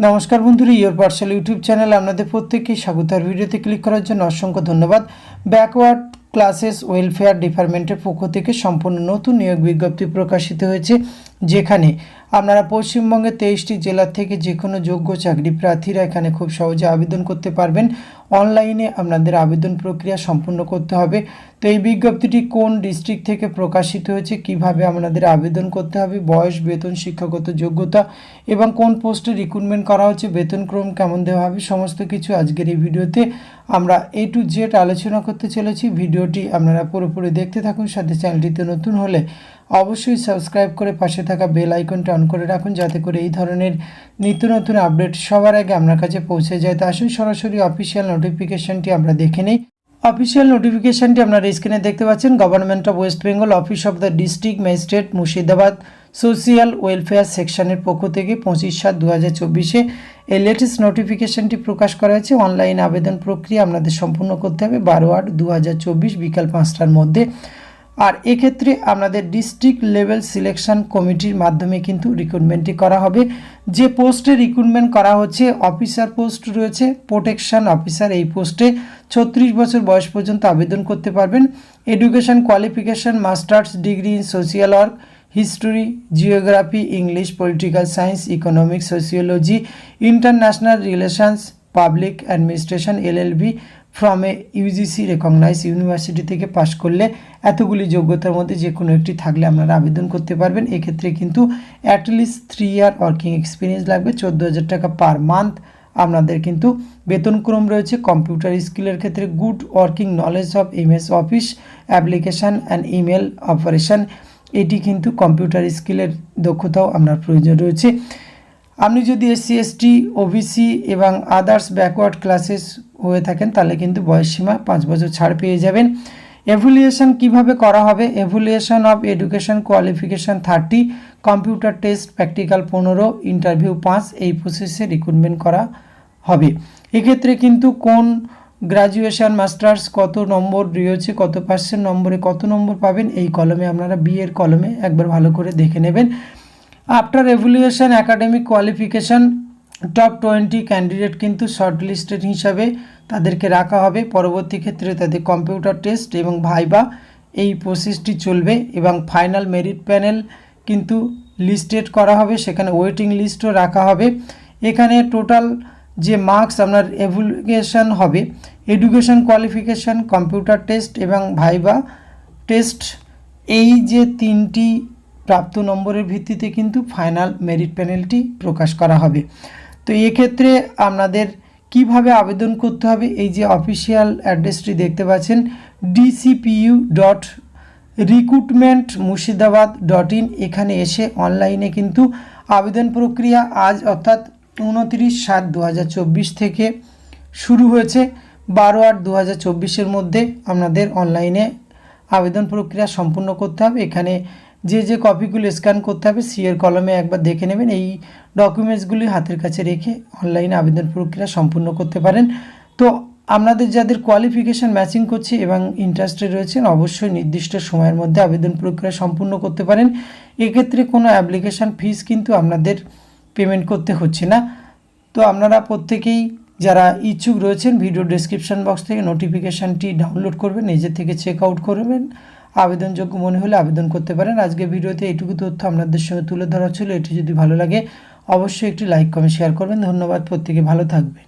নমস্কার বন্ধুরা, your parcel YouTube চ্যানেলে আপনাদের প্রত্যেককে স্বাগত। আর ভিডিওতে ক্লিক করার জন্য অসংখ্য ধন্যবাদ। ব্যাকওয়ার্ড ক্লাসেস ওয়েলফেয়ার ডিপার্টমেন্টের পক্ষ থেকে সম্পূর্ণ নতুন নিয়োগ বিজ্ঞপ্তি প্রকাশিত হয়েছে, যেখানে আপনারা পশ্চিমবঙ্গের 23টি জেলা থেকে যে কোনো যোগ্য চাকরি প্রার্থীরা এখানে খুব সহজে আবেদন করতে পারবেন। অনলাইনে আপনাদের আবেদন প্রক্রিয়া সম্পূর্ণ করতে হবে। তো এই বিজ্ঞপ্তিটি কোন ডিস্ট্রিক্ট থেকে প্রকাশিত হয়েছে, কিভাবে আপনাদের আবেদন করতে হবে, বয়স, বেতন, শিক্ষাগত যোগ্যতা এবং কোন পোস্টে রিক্রুটমেন্ট করা হচ্ছে, বেতনক্রম কেমন দেওয়া হবে, সমস্ত কিছু আজকের এই ভিডিওতে আমরা A to Z আলোচনা করতে চলেছি। ভিডিওটি আপনারা পুরোপুরি দেখতে থাকুন। সাথে চ্যানেলটিতে নতুন হলে অবশ্যই সাবস্ক্রাইব করে পাশে থাকা বেল আইকনটা অন করে রাখুন, যাতে করে এই ধরনের নিত্য নতুন আপডেট সবার আগে আপনার কাছে পৌঁছে যায়। তো আসুন সরাসরি অফিসিয়াল নোটিফিকেশনটি আমরা দেখে নিই। অফিসিয়াল নোটিফিকেশনটি আপনারা স্ক্রিনে দেখতে পাচ্ছেন। Government of West Bengal, office of the district magistrate, Murshidabad, social welfare সেকশনের পক্ষ থেকে 25/7/2024 এই লেটেস্ট নোটিফিকেশনটি প্রকাশ করা হয়েছে। অনলাইন আবেদন প্রক্রিয়া আপনাদের সম্পূর্ণ করতে হবে 12/8/2024 বিকাল 5টার মধ্যে। আর এক্ষেত্রে আপনাদের ডিস্ট্রিক্ট লেভেল সিলেকশন কমিটির মাধ্যমে কিন্তু রিক্রুটমেন্টটি করা হবে। যে পোস্টে রিক্রুটমেন্ট করা হচ্ছে অফিসার পোস্ট রয়েছে, প্রোটেকশন অফিসার। এই পোস্টে 36 বছর বয়স পর্যন্ত আবেদন করতে পারবেন। Education qualification masters degree in social work, history, geography, English, political science, economics, sociology, international relations, public administration, LLB from a UGC recognise university থেকে পাশ করলে এতগুলি যোগ্যতার মধ্যে যে কোনো একটি থাকলে আপনারা আবেদন করতে পারবেন। এক্ষেত্রে কিন্তু অ্যাটলিস্ট 3 ইয়ার ওয়ার্কিং এক্সপিরিয়েন্স লাগবে। 14,000 টাকা পার মান্থ আপনাদের কিন্তু বেতনক্রম রয়েছে। কম্পিউটার স্কিলের ক্ষেত্রে good working knowledge of MS office application and email operation, এটি কিন্তু কম্পিউটার স্কিলের দক্ষতাও আপনার প্রয়োজন রয়েছে। আপনি যদি SC ST OBC এবং আদার্স ব্যাকওয়ার্ড ক্লাসেস হয়ে থাকেন তাহলে কিন্তু বয়সসীমা 5 বছর ছাড় পেয়ে যাবেন। এভ্যালুয়েশন কিভাবে করা হবে? Evaluation of education qualification 30, computer test practical 15, interview 5, এই প্রসেসে রিক্রুটমেন্ট করা হবে। এক্ষেত্রে কিন্তু কোন গ্র্যাজুয়েশন মাস্টার্স কত নম্বর রয়েছে, কত পার্সেন্ট নম্বরে কত নম্বর পাবেন, এই কলমে আপনারা B এর কলমে একবার ভালো করে দেখে নেবেন। After evaluation academic qualification top 20 candidate কিন্তু শর্ট লিস্টেড হিসাবে তাদেরকে রাখা হবে। পরবর্তী ক্ষেত্রে তাদের কম্পিউটার টেস্ট এবং ভাইবা এই প্রসেসটি চলবে এবং ফাইনাল মেরিট প্যানেল কিন্তু লিস্টেড করা হবে, সেখানে ওয়েটিং লিস্টও রাখা হবে। এখানে টোটাল যে মার্কস আপনার এভ্যালুয়েশন হবে, এডুকেশন কোয়ালিফিকেশান, কম্পিউটার টেস্ট এবং ভাইবা টেস্ট, এই যে 3টি প্রাপ্ত নম্বরের ভিত্তিতে কিন্তু ফাইনাল মেরিট প্যানেলটি প্রকাশ করা হবে। তো এক্ষেত্রে আপনাদের কিভাবে আবেদন করতে হবে, এই যে অফিসিয়াল অ্যাড্রেসটি দেখতে পাচ্ছেন dcpu.recruitmentmurshidabad.in, এখানে এসে অনলাইনে কিন্তু আবেদন প্রক্রিয়া আজ অর্থাৎ 29/7/2024 থেকে শুরু হয়েছে। 12/8/2024 মধ্যে আপনাদের অনলাইনে আবেদন প্রক্রিয়া সম্পূর্ণ করতে হবে। এখানে যে কপিগুলো স্ক্যান করতে হবে C এর কলমে একবার দেখে নেবেন। এই ডকুমেন্টসগুলি হাতের কাছে রেখে অনলাইনে আবেদন প্রক্রিয়া সম্পূর্ণ করতে পারেন। তো আপনাদের যাদের কোয়ালিফিকেশান ম্যাচিং করছে এবং ইন্টারেস্টেড রয়েছেন অবশ্যই নির্দিষ্ট সময়ের মধ্যে আবেদন প্রক্রিয়া সম্পূর্ণ করতে পারেন। এক্ষেত্রে কোনো অ্যাপ্লিকেশান ফিস কিন্তু আপনাদের পেমেন্ট করতে হচ্ছে না। তো আপনারা প্রত্যেকেই যারা ইচ্ছুক রয়েছেন ভিডিও ডেসক্রিপশন বক্স থেকে নোটিফিকেশানটি ডাউনলোড করবেন, নিজে থেকে চেক আউট করবেন, আবেদনযোগ্য মনে হলে আবেদন করতে পারেন। আজকে ভিডিওতে এইটুকু তথ্য আপনাদের সঙ্গে তুলে ধরা ছিল। এটি যদি ভালো লাগে অবশ্যই একটি লাইক কমেন্ট শেয়ার করবেন। ধন্যবাদ, প্রত্যেকে ভালো থাকবেন।